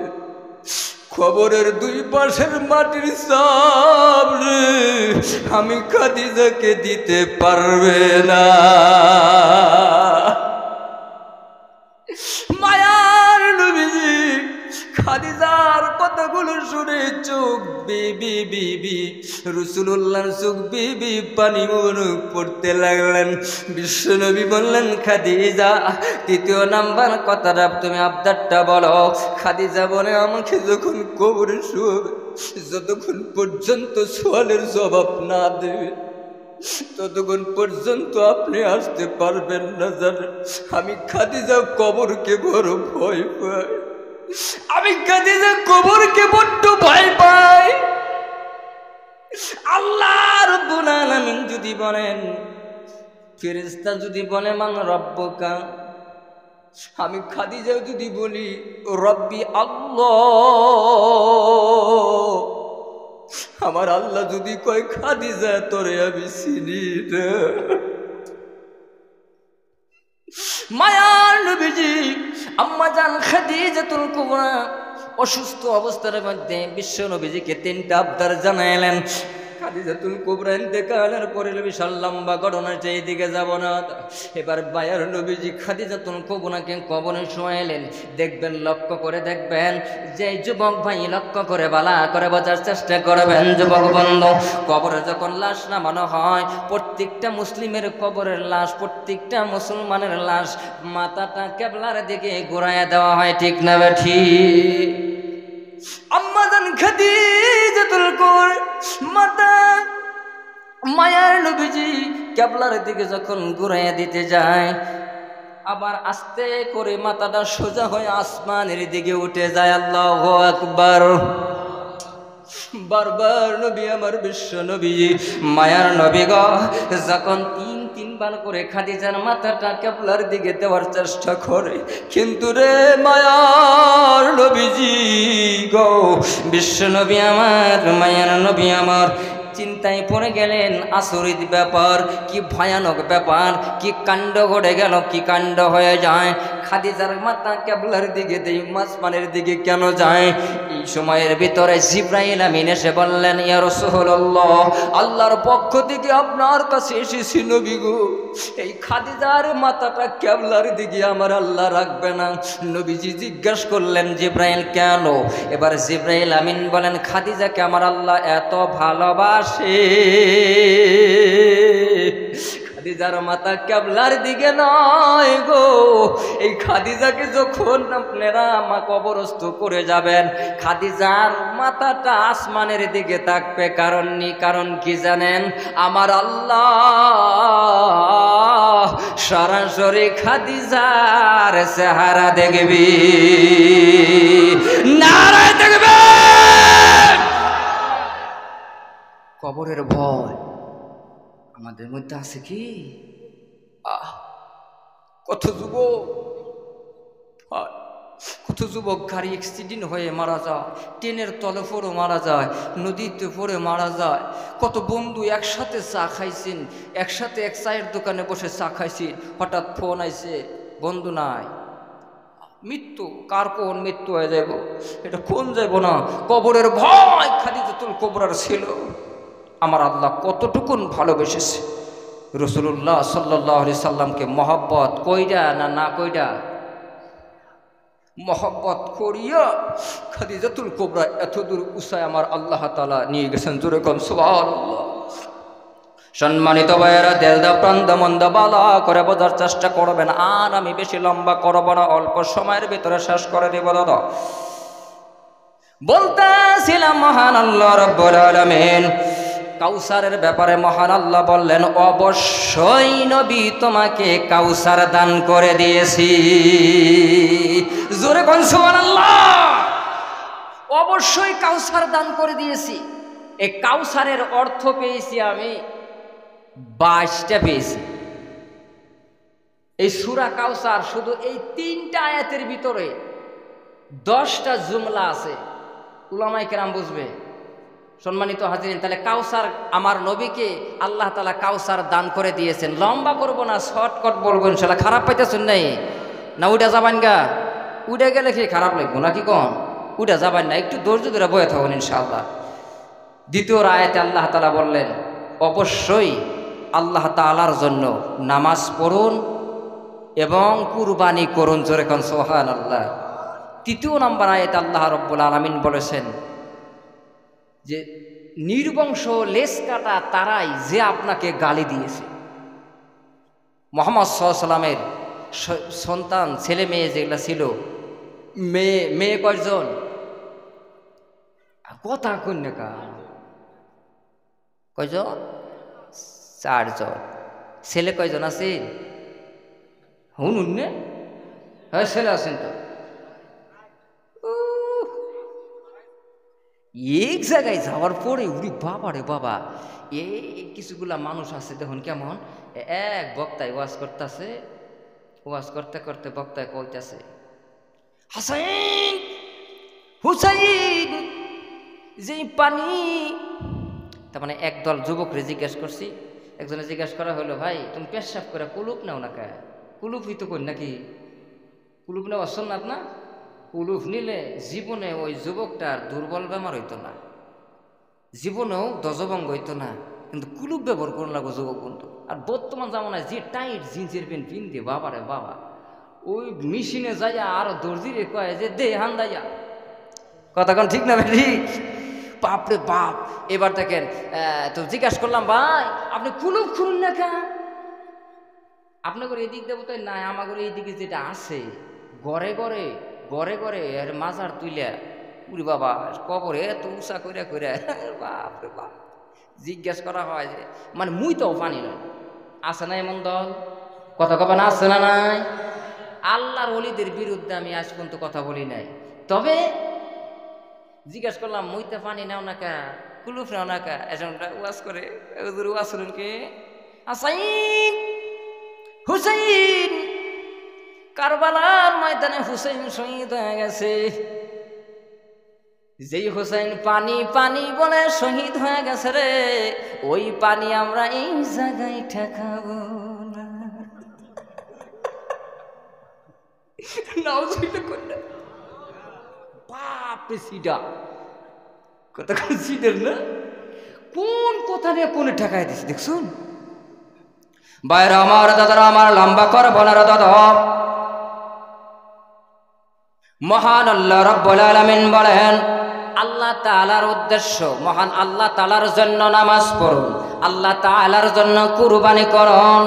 Speaker 1: কবরের দুই পাশের মাটির ছাপ রে আমি খাদিজাকে দিতে পারবে না। মায়ার নবীজি খাদিজার কথাগুলো শুনে চোখ বিবি বিবি রাসূলুল্লাহর চোখ বিবি পানি মুখ পড়তে লাগলেন। বিশ্বনবী বললেন, খাদিজা তৃতীয় নাম্বার কথাটা তুমি আবদারটা বলো। খাদিজা বলে, আমাকে যখন কবরে শুবে, যতক্ষণ পর্যন্ত সোয়ালের জবাব না দেবে ততক্ষণ পর্যন্ত আপনি আসতে পারবেন না। জানেন আমি খাদিজা কবরকে বড় ভয় পাই, আমি খাদিজা কবরকে বড্ড ভয় পাই। আল্লাহ রাব্বুল আলামিন যদি বলেন, ফেরেশতা যদি বলে মান রব্বুকা, আমি খাদিজা যদি বলি রব্বি আল্লাহ, আমার আল্লাহ যদি কয় খাদিজা তোরে আমি চিনি না। মায়ার নবীজি আম্মাজান খাদিজাতুল কুবরা অসুস্থ অবস্থার মধ্যে বিশ্ব নবীজিকে তিনটা আবদার জানাইলেন। খাদিজাতুল কুবরা ইন্তেকালের পরে বিশাল লম্বা ঘটনা, সেই দিকে যাব না। এবার মায়ার নবীজি খাদিজাতুল কুবরাকে কবরে শোয়াইলেন। দেখবেন, লক্ষ্য করে দেখবেন, যে যুবক ভাই লক্ষ্য করে বালা করে বোঝার চেষ্টা করবেন, যুবক বন্ধু, কবরে যখন লাশ নামানো হয়, প্রত্যেকটা মুসলিমের কবরের লাশ, প্রত্যেকটা মুসলমানের লাশ মাথাটা কিবলার দিকে ঘুরাইয়া দেওয়া হয়, ঠিক না ঠিক? আম্মাজান খাদিজাতুল কুবরা মাতা মায়ার নবীজি কিবলার দিকে যখন ঘুরাইয়া দিতে যায়, আবার আস্তে করে মাথাটা সোজা হয়ে আসমানের দিকে উঠে যায়। আল্লাহু আকবার। বারবার নবী আমার বিশ্ব নবী মায়ার নবী গো যখন তিনবার করে খাদিজার মাথাটা কেবলার দিকে দেওয়ার চেষ্টা করে, কিন্তু রে মায়ার নবীজি গো বিশ্ব নবী আমার মায়ার নবী আমার চিন্তায় পড়ে গেলেন। আচরিত ব্যাপার, কি ভয়ানক ব্যাপার, কি কাণ্ড ঘটে গেল, কি কাণ্ড হয়ে যায়। খাদিজার মাথা কেবলার দিকে দেই, আসমানের দিকে কেন যায়? এই সময়ের ভিতরে জিবরাইল আমিন এসে বললেন, ইয়া রাসূলুল্লাহ, আল্লাহর পক্ষ থেকে আপনার কাছে এসেছি নবী গো, এই খাদিজার মাথাটা কেবলার দিকে আমার আল্লাহ রাখবে না। নবীজি জিজ্ঞাসা করলেন, জিবরাইল কেন? এবার জিবরাইল আমিন বলেন, খাদিজাকে আমার আল্লাহ এত ভালোবাসে, খাদিজার মাথা কেবলার দিকে নয় গো, এই খাদিজাকে যখন আপনারা কবরস্থ করে যাবেন, খাদিজার মাথাটা আসমানের দিকে থাকবে। কারণ কি জানেন? আমার আল্লাহ সরাসরি খাদিজার চেহারা দেখবি, নারায় দেখবে। কবরের ভয় আমাদের মধ্যে আছে কি? কত যুবক গাড়ি অ্যাক্সিডেন্ট হয়ে মারা যায়, ট্রেনের তলে পড়ে মারা যায়, নদীতে পড়ে মারা যায়। কত বন্ধু একসাথে চা খাইছেন, একসাথে এক চায়ের দোকানে বসে চা খাইছি, হঠাৎ ফোন আইছে, বন্ধু নাই, মৃত্যু। কার কোন মৃত্যু হয়ে যাব, এটা কোন যাব না। কবরের ভয় খাদিজাতুল কুবরার ছিল। আমার আল্লাহ কতটুকুন ভালোবেসেছে। রাসূলুল্লাহ সাল্লাল্লাহু আলাইহি সাল্লামকে মহব্বত কইরা না কইরা, মহব্বত করিয়া খাদিজাতুল কুবরা এতদূর উসায় আমার আল্লাহ তাআলা নিয়ে গেছেন। জোরে কোন সুবহানাল্লাহ। সম্মানিত ভাইয়েরা, দেলদা প্রান্ত মন্দ বালা করে বোঝার চেষ্টা করবেন। আর আমি বেশি লম্বা করব না, অল্প সময়ের ভিতরে শেষ করে দেব। দাদা বলতেছিলাম মহান আল্লাহ রাব্বুল আলামিন কাউসারের ব্যাপারে মহান আল্লাহ বললেন, অবশ্যই নবী তোমাকে কাউসার দান করে দিয়েছি। জোরে কোন সুবহানাল্লাহ। অবশ্যই কাউসার দান করে দিয়েছি। এই কাউসারের অর্থ পেয়েছি আমি 22টা পেয়েছি। এই সূরা কাউসার শুধু এই 3টা আয়াতের ভিতরে 10টা জুমলা আছে। উলামায়ে কেরাম বুঝবে। সম্মানিত হাজিরিন, তাহলে কাউসার আমার নবীকে আল্লাহ তাআলা কাউসার দান করে দিয়েছেন। লম্বা করবো না, শর্টকাট বলবো ইনশাআল্লাহ। খারাপ পাইতেছেন নাই না? উঠা যাবেন গা, উঠে গেলে কি খারাপ লাগবো নাকি? কন উঠা যাবেন না, একটু ধৈর্য ধরে বয়ে থাকুন ইনশাআল্লাহ। দ্বিতীয় আয়াতে আল্লাহ তাআলা বললেন, অবশ্যই আল্লাহ তাআলার জন্য নামাজ পড়ুন এবং কুরবানি করুন। জোরে কোন সুবহানাল্লাহ। তৃতীয় নম্বর আয়াতে আল্লাহ রাব্বুল আলামিন বলেছেন যে নির্বংশ লেজ কাটা তারাই যে আপনাকে গালি দিয়েছে। মুহাম্মদ সাল্লাল্লাহু আলাইহি ওয়াসাল্লামের সন্তান ছেলে মেয়ে যেগুলা ছিল, মেয়ে কয়জন? কথা কন্যা কয়জন? 4 জন। ছেলে কয়জন আছে? হুনুন নে? হ্যাঁ ছেলে আছেন তো। এক জায়গায় যাওয়ার পরে উরি বাবা রে বাবা, এই কিছুগুলা মানুষ আছে দেখুন কেমন। এক বক্তায় ওয়াজ করতেছে, ওয়াজ করতে করতে বক্তায় কইতেছে, হাসাইন হুসাইন যে পানি। তার মানে একদল যুবকরে জিজ্ঞেস করছি, একজনে জিজ্ঞেস করা হলো, ভাই তুমি পেশাব করে কুলুপ নাও না কে? কুলুপ হইতো কই নাকি? কুলুপ নেওয়া সুন্নাত না? কুলুপ নিলে জীবনে ওই যুবকটার দুর্বল বেমার হইতো না, জীবনেও দজভঙ্গ হইতো না। কিন্তু কুলুপ ব্যবহার করে লাগো যুবক বন্ধু। আর বর্তমান জামানায় যে টাইট জিন্সের প্যান্ট পিনতে বাবা রে বাবা, ওই মেশিনে যাইয়া আর দর্জিরে কয় যে দে হান দাইয়া। কথা কোন ঠিক না ঠিক? বাপরে বাপ। এবার দেখেন, তো জিজ্ঞাসা করলাম, ভাই আপনি কুলুপ খুলুন না কেন? আপনাদের এদিক দেবো তাই নাই, আমাদের এইদিকে যেটা আছে ঘরে ঘরে ঘরে ঘরে এর মাজার তুইলা উরি বাবা কবরে এত উষা কইরা কইরা বাপরে বাপ। জিজ্ঞাসা করা হয় যে মানে মুই তো পানি নয়, আছে না এমন দল? কথা কবা না, আছে না নাই? আল্লাহর ওলিদের বিরুদ্ধে আমি আজ পর্যন্ত কথা বলি নাই। তবে জিজ্ঞেস করলাম মুইতে পানি নাও না কা, কুলুফ নাও না কা? এজনটা ওয়াজ করে হুজুর ওয়াজ করেন কে? হাসাইন হুসাইন, কারবালার ময়দানে হুসাইন শহীদ হয়ে গেছে। যেই হুসাইন পানি পানি বলে শহীদ হয়ে গেছে রে, ওই পানি আমরা এই জায়গায় ঠেকাবো না। নাউজুবিল্লাহ করলে বাপ রে, সিডা কথা কোন সিডের না, কোন কথা নিয়ে কোনে ঠেকাই দিছি দেখছুন? বাইরে আমার দাদারা, আমার লম্বা করবো না দাদা। মহান আল্লাহ রাব্বুল আলামিন বলেন, আল্লাহ তাআলার উদ্দেশ্য, মহান আল্লাহ তাআলার জন্য নামাজ পড়ুন, আল্লাহ তাআলার জন্য কুরবানি করুন।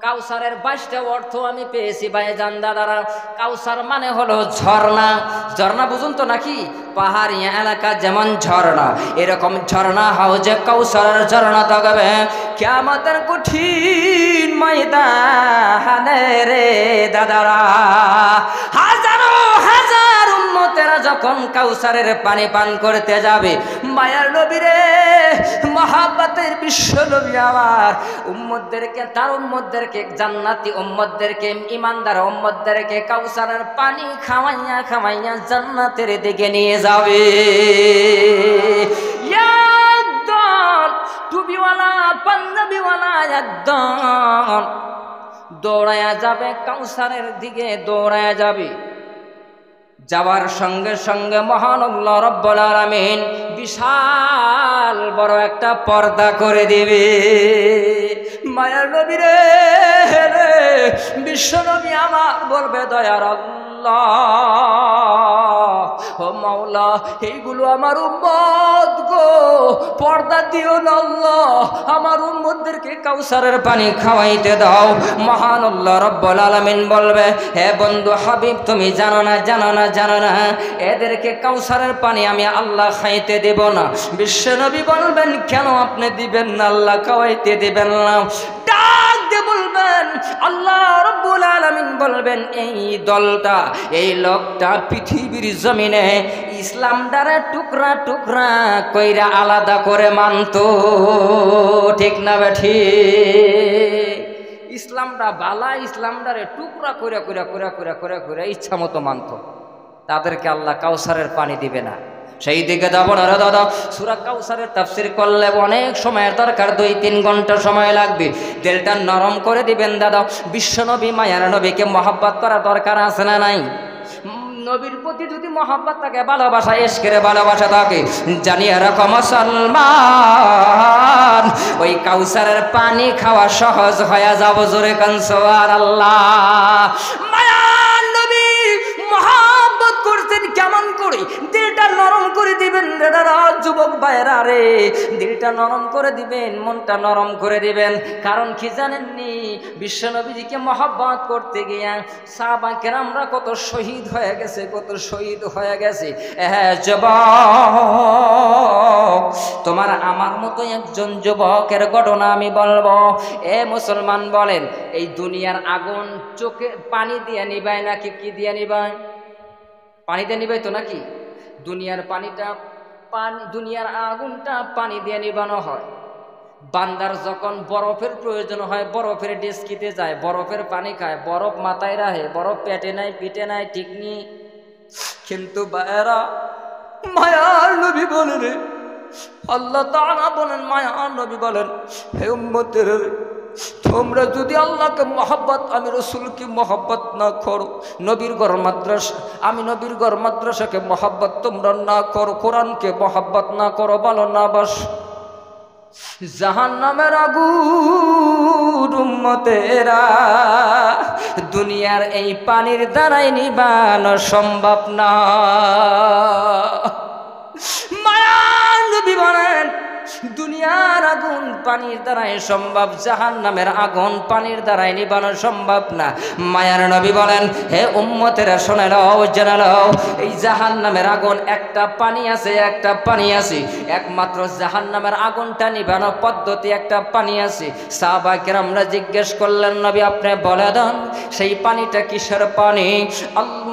Speaker 1: কাউসারের 22টা অর্থ আমি পেয়েছি ভাইজান দাদারা। কাউসার মানে হলো ঝর্ণা। ঝর্ণা বুঝুন তো নাকি? পাহাড়ি এলাকা যেমন ঝর্ণা, এরকম ঝর্ণা হাউজে কাউসারের ঝর্ণা থাকবে কিয়ামতের কঠিন ময়দানে রে দাদারা। হাজারো হাজার উম্মতেরা যখন কাউসারের পানি পান করতে যাবে, মায়ার নবী রে, মহাব্বতের বিশ্ব নবী আমার উম্মতদেরকে, তার উম্মতদেরকে, জান্নাতি উম্মতদেরকে, ইমানদার উম্মতদেরকে কাউসারের পানি খাওয়াইয়া খাওয়াইয়া জান্নাতের দিকে নিয়ে যাবে। একদল টুপিওয়ালা পাঞ্জাবিওয়ালা একদল দৌড়ায়া যাবে কাউসারের দিকে, দৌড়ায়া যাবে। যাওয়ার সঙ্গে সঙ্গে মহান আল্লাহ রাব্বুল আলামিন বিশাল বড় একটা পর্দা করে দিবে। মায়ার নবী রে, বিশ্ব নবী আমার বলবে, দয়ার আল্লাহ, ও মাওলা, এইগুলো আমার উম্মত গো, পর্দা দিও না আল্লাহ, আমার উম্মতদেরকে কাউসারের পানি খাওয়াইতে দাও। মহান আল্লাহ রাব্বুল আলামিন বলবে, হে বন্ধু হাবিব, তুমি জানো না, জানো না, জানো না, এদেরকে কাউসারের পানি আমি আল্লাহ খাইতে দেব না। বিশ্ব নবী বলবেন, কেন আপনি দিবেন না? আল্লাহ খাওয়াইতে দিবেন না। ডাক দিয়ে বলবেন, আল্লাহ রাব্বুল আলামিন বলবেন, এই দলটা, এই লোকটা পৃথিবীর জমিনে ইসলামটারে টুকরা টুকরা কইরা আলাদা করে মানত, ঠিক না বেঠি? ইসলামটা বালা, ইসলামটারে টুকরা কইরা কইরা কইরা কইরা কইরা কইরা ইচ্ছা মতো মানত। তাদেরকে আল্লাহ কাউসারের পানি দিবে না। সেই দিকে যাব না রে দাদা। সূরা কাউসারের তাফসীর করলে অনেক সময়ের দরকার, 2-3 ঘন্টা সময় লাগবে। দিলটা নরম করে দিবেন দাদা। বিশ্বনবী মায়ার নবীকে মহব্বত করা দরকার আছে না নাই? নবীর প্রতি যদি মহব্বত থাকে, ভালোবাসা, ইশকের ভালোবাসা থাকে, জানিয়ে রাখো মুসলমান, ওই কাউসারের পানি খাওয়া সহজ হয়ে যাব। জোরে কান সুবহানাল্লাহ। মায়ার নবী মহব্বত করতেন কেমন করে? দিলটা নরম করে দিবেন রে দাদা, যুবক ভাইরা রে, দিলটা নরম করে দিবেন, মনটা নরম করে দিবেন। কারণ কি জানেননি? বিশ্বনবীজিকে মহব্বত করতে গিয়া সাহাবা কেরামরা কত শহীদ হয়ে গেছে, কত শহীদ হয়ে গেছে। যুবক, তোমার আমার মতো একজন যুবকের ঘটনা আমি বলবো। এ মুসলমান বলেন, এই দুনিয়ার আগুন চোখে পানি দিয়ে নিবাই নাকি কি দিয়ে নিবাই? পানি দিয়ে নিবাই তো নাকি? দুনিয়ার পানিটা, দুনিয়ার আগুনটা পানি দিয়ে নিবানো হয়। বান্দার যখন বরফের প্রয়োজন হয়, বরফের ডেস্কিতে যায়, বরফের পানি খায়, বরফ মাথায় রাখে, বরফ পেটে নাই, পিঠে নাই, ঠিক নেই। কিন্তু বায়রা, মায়ার নবী বলেন, আল্লাহ তাআলা বলেন, মায়ার নবী বলেন, হে উম্মতের, তোমরা যদি আল্লাহকে মহব্বত, আমি রসুলকে মহব্বত না করো, নবীর ঘর মাদ্রাসা, আমি নবীর ঘর মাদ্রাসাকে মহব্বত তোমরা না করো, কোরআনকে মহব্বত না করো, ভালো না বাস, জাহান্নামের আগুন উম্মতেরা দুনিয়ার এই পানির দ্বারাই নিবানো সম্ভব না। মায়ার নবী বলেন, দুনিয়ার আগুন পানির দ্বারাই সম্ভব, জাহান্নামের আগুন পানির দ্বারাই নিবানো সম্ভব না। মায়ার নবী বলেন, হে উম্মতেরা শুনে নাও, জেনে নাও, এই জাহান্নামের আগুন একটা পানি আছে, একটা পানি আছে, একমাত্র জাহান্নামের আগুনটা নিবানো পদ্ধতি একটা পানি আছে। সাহাবায়ে কেরামরা জিজ্ঞেস করলেন, নবী আপনি বলে দেন সেই পানিটা কিসের পানি?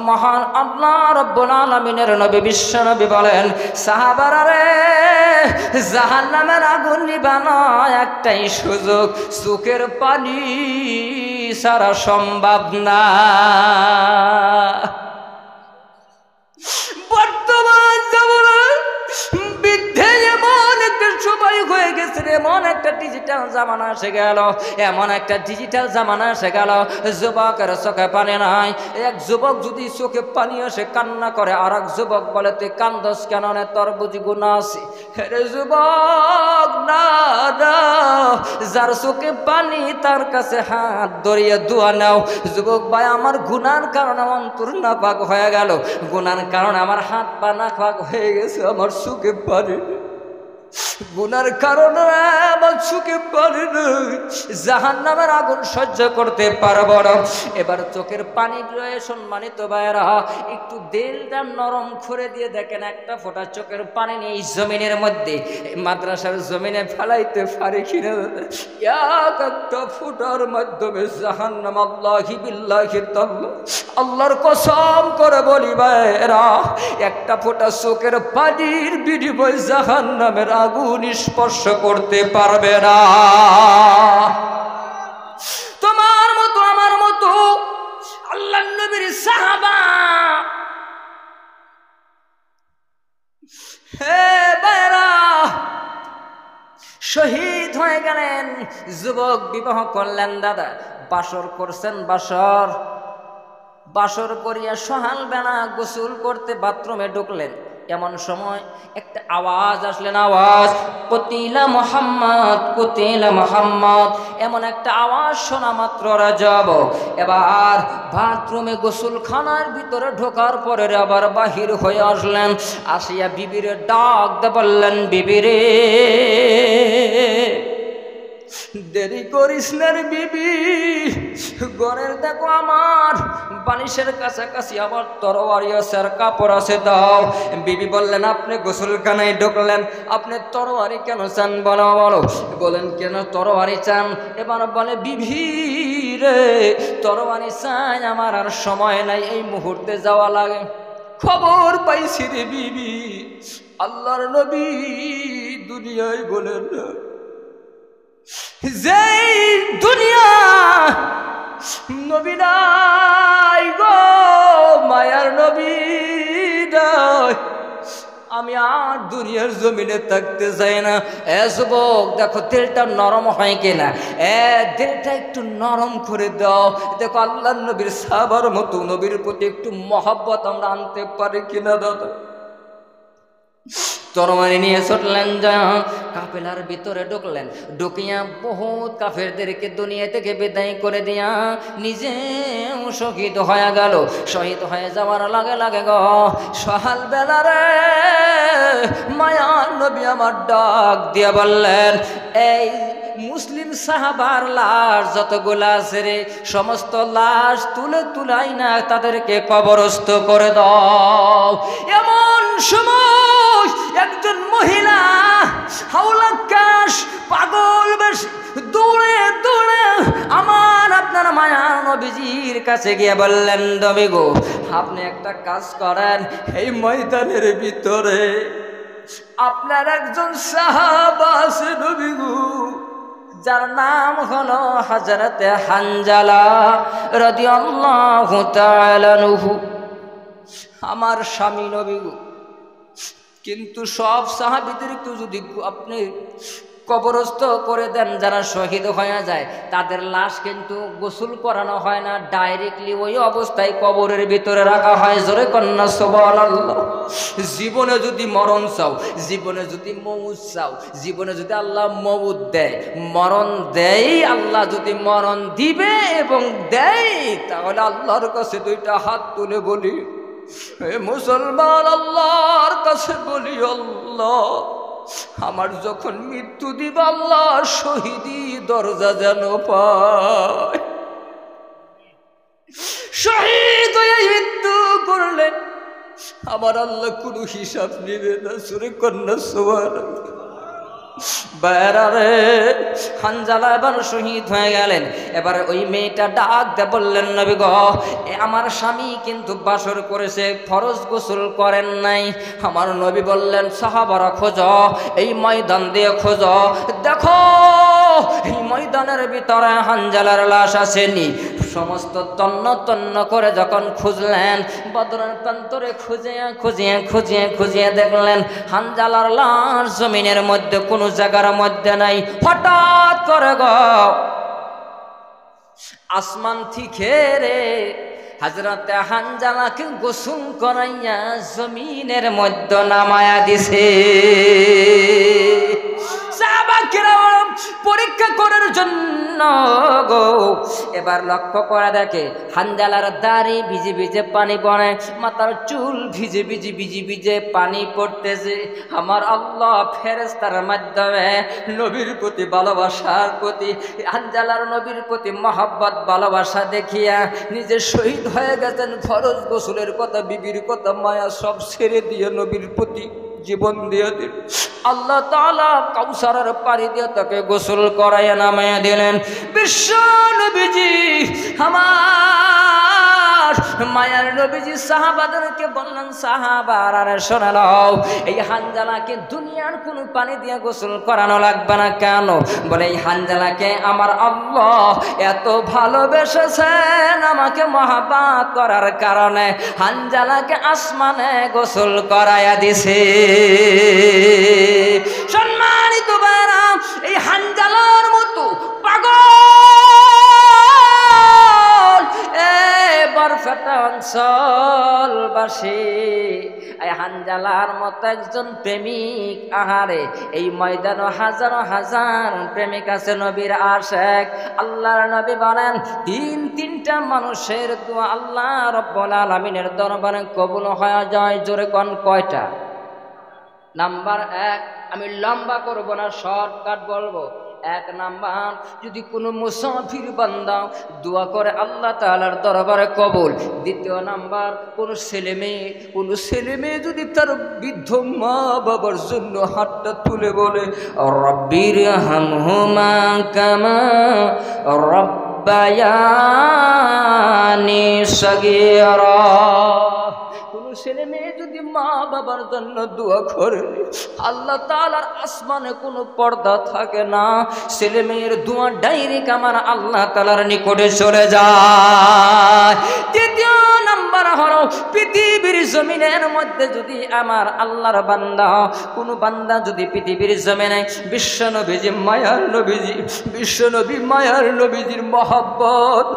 Speaker 1: মহান আল্লাহ রাব্বুল আলামিনের নবী বিশ্ব নবী বলেন, সাহাবারা রে, জাহান্নামের আগুন নিবানো একটাই সুযোগ, চোখের পানি ছাড়া সম্ভব না। বর্তমান জীবনে বৃদ্ধে এমন একটা সময় হয়ে গেছে, এমন একটা ডিজিটাল জামানা এসে গেল, এমন একটা ডিজিটাল জামানা এসে গেল, যুবকের চোখে পানি নাই। এক যুবক যদি চোখে পানি আসে কান্না করে, আর এক যুবক বলে তুই কান্দস কেন, তোর বুঝি গুনাহ আছে? রে যুবক, না না, যার চোখে পানি তার কাছে হাত ধরিয়ে দোয়া নাও। যুবক ভাই, আমার গুনার কারণে অন্তর নাপাক হয়ে গেল, গুনার কারণে আমার হাত পা নাপাক হয়ে গেছে, আমার চোখে পানি, গুনার কারণে আমার চোখে পানি নেই, জাহান্নামের আগুন সহ্য করতে পারবো না। এবার চোখের পানি রয়ে সম্মানিত ভাইরা, একটু দিলটা নরম করে দিয়ে দেখেন, একটা ফোঁটা চোখের পানি নিয়ে এই জমিনের মধ্যে, মাদ্রাসার জমিনে ফেলাইতে পারে কিনা? এক একটা ফোঁটার মাধ্যমে জাহান্নাম, আল্লাহি বিল্লাহি তাআলা, আল্লাহর কসম করে বলি ভাইরা, একটা ফোঁটা চোখের পানির বিনিময়ে জাহান্নামের আগুন স্পর্শ করতে পারবে না। তোমার মতো আমার মতো আল্লাহর নবীর সাহাবা, হে ভাইরা, শহীদ হয়ে গেলেন। যুবক বিবাহ করলেন, দাদা বাসর করছেন, বাসর করিয়া সহাল বেলা গোসল করতে বাথরুমে ঢুকলেন। এমন সময় একটা আওয়াজ আসলেন, আওয়াজ, কুতিলা মুহাম্মদ, কুতিলা মুহাম্মদ। এমন একটা আওয়াজ শোনা মাত্র রাজব এবার বাথরুমে গোসলখানার ভিতরে ঢোকার পরে আবার বাহির হয়ে আসলেন, আসিয়া বিবিরে ডাক দিয়ে বললেন, বিবিরে দেরি করিস না রে বিবি, ঘরের দেখো আমার বালিশের কাছাকাছি আমার তরবারি আছে আর কাপড় আছে, দাও। বিবি বললেন, আপনি গোসলখানায় ঢুকলেন, আপনি তরবারি কেন চান বলো বলো? বলেন, কেন তরবারি চান? এবার বলে, বিবি রে, তরবারি চাই, আমার আর সময় নাই, এই মুহূর্তে যাওয়া লাগে। খবর পাইছি রে বিবি, আল্লাহর নবী দুনিয়ায় বলেন যে দুনিয়া নবী নাই গো, মায়ার নবী নাই, আমি আর দুনিয়ার জমিনে থাকতে চাই না। এ যুবক, দেখো দিলটা নরম হয় কিনা, দিলটা একটু নরম করে দাও। দেখো আল্লাহর নবীর সাহাবার মতো নবীর প্রতি একটু মহব্বত আমরা আনতে পারি কিনা দাদা। তরবারি নিয়ে ছুটলেন, যা কাফেলার ভিতরে ঢুকলেন, ঢুকিয়া বহুত কাফেরদেরকে দুনিয়া থেকে বিদায় করে দিয়া নিজেও শহীদ হয়ে গেল। শহীদ হয়ে যাওয়ার লাগে লাগে গো সকাল বেলা রে মায়ার নবী আমার ডাক দিয়া বললেন, এই মুসলিম সাহাবার লাশ যতগুলা আছে রে, সমস্ত লাশ তুলাই না তাদেরকে কবরস্থ করে দাও। এমন সময় একজন মহিলা হাওলাকাশ পাগল বেশ দৌড়ে দৌড়ে আমার আপনার মায়ার নবীজির কাছে গিয়ে বললেন, নবী গো, আপনি একটা কাজ করেন, এই ময়দানের ভিতরে আপনার একজন সাহাবা আছে নবী গো, যার নাম হলো হযরতে হানজালা রাদিয়াল্লাহু তাআলা আনহু, আমার স্বামী নবী গো। কিন্তু সব সাহাবীদেরকে যদি আপনি কবরস্থ করে দেন, যারা শহীদ হয়ে যায় তাদের লাশ কিন্তু গোসল করানো হয় না, ডাইরেক্টলি ওই অবস্থায় কবরের ভিতরে রাখা হয়। জোরে কন্যা সুবহানাল্লাহ। জীবনে যদি মরণ চাও, জীবনে যদি মৌত চাও, জীবনে যদি আল্লাহ মৌত দেয়, মরণ দেয়, আল্লাহ যদি মরণ দিবে এবং দেয়, তাহলে আল্লাহর কাছে দুইটা হাত তুলে বলি, হে মুসলমান, আল্লাহর কাছে বলি, আল্লাহ আমার যখন মৃত্যু দিব আল্লাহ শহীদি দরজা যেন পায়। শহীদ হয়ে মৃত্যু করলে আমার আল্লাহ কোনো হিসাব নেবে না। সুরে কন্যা সুবহানাল্লাহ। বাইরে হানজালা এবার শহীদ হয়ে গেলেন। এবার ওই মেয়েটা ডাক দিয়ে বললেন, নবী গো, আমার স্বামী কিন্তু বাসর করেছে, ফরজ গোসল করেন নাই। আমার নবী বললেন, সাহাবারা খোঁজো, এই ময়দান দিয়ে খোঁজো, দেখো এই ময়দানের ভিতরে হানজালার লাশ আসেনি। সমস্ত তন্ন তন্ন করে যখন খুঁজলেন, বদরের প্রান্তরে খুঁজিয়ে দেখলেন হানজালার লাশ জমিনের মধ্যে কোনো জায়গার মধ্যে নাই। হঠাৎ করে গো আসমান থেকে রে হযরতে হানজালাকে গোসল করাইয়া জমিনের মধ্যে নামায়া দিছে। সাহাবাকেরাম পরীক্ষা করার জন্য গো এবার লক্ষ্য করে দেখে হানজালার দাড়ি ভিজে ভিজে পানি পড়ে, মাথার চুল ভিজে ভিজে পানি পড়তেছে। আমার আল্লাহ ফেরেশতার মাধ্যমে নবীর প্রতি ভালোবাসার প্রতি হানজালার নবীর প্রতি মহব্বত ভালোবাসা দেখিয়া নিজে শহীদ হয়ে গেছেন। ফরজ গোসলের কথা, বিবির কথা, মায়া সব ছেড়ে দিয়ে নবীর প্রতি জীবন দিয়ে দিন। আল্লাহ তাআলা কাউসারের পানি দিয়ে তাকে গোসল করাইয়া নামাইয়া দিলেন। বিশ্ব নবীজি আমার মায়ার নবীজি সাহাবাদেরকে বললেন, সাহাবারা রে শুনে নাও, এই হানজালাকে দুনিয়ার কোনো পানি দিয়ে গোসল করানো লাগবে না। কেন? বলে এই হানজালাকে আমার আল্লাহ এত ভালোবেসেছেন, আমাকে মহব্বত করার কারণে হানজালাকে আসমানে গোসল করাইয়া দিছে। সম্মানিত ভাইরা, এই হানজালার মতো পাগল বরফেটা অঞ্চলবাসী, এই হানজালার মতো একজন প্রেমিক, আহারে এই ময়দানে হাজার হাজার প্রেমিক আছে নবীর আশিক। আল্লাহর নবী বলেন, তিনটা মানুষের দোয়া আল্লাহ রাব্বুল আলামিনের দরবারে কবুল হয়ে যায়। জোরে কোন কয়টা? নাম্বার 1, আমি লম্বা করব না, শর্টকাট বলবো। 1 নাম্বার, যদি কোনো মুসাফির বান্দা দোয়া করে আল্লাহ তাআলার দরবারে কবুল। 2 নাম্বার, কোনো ছেলে মেয়ে যদি তার বৃদ্ধ মা বাবার জন্য হাতটা তুলে বলে, রব্বির হামহুমা কামা রব্বায়ানি সগীরা। ছেলে মেয়ে যদি মা বাবার জন্য দোয়া করে, আল্লাহ তাআলার আসমানে কোনো পর্দা থাকে না, ছেলে মেয়ের দোয়া ডাইরেক্ট আমার আল্লাহ তাআলার নিকটে চলে যায়। 3 নাম্বার হলো, পৃথিবীর জমিনের মধ্যে যদি আমার আল্লাহর বান্দা, কোনো বান্দা যদি পৃথিবীর জমিনে বিশ্বনবী মায়ার নবীজির মহব্বত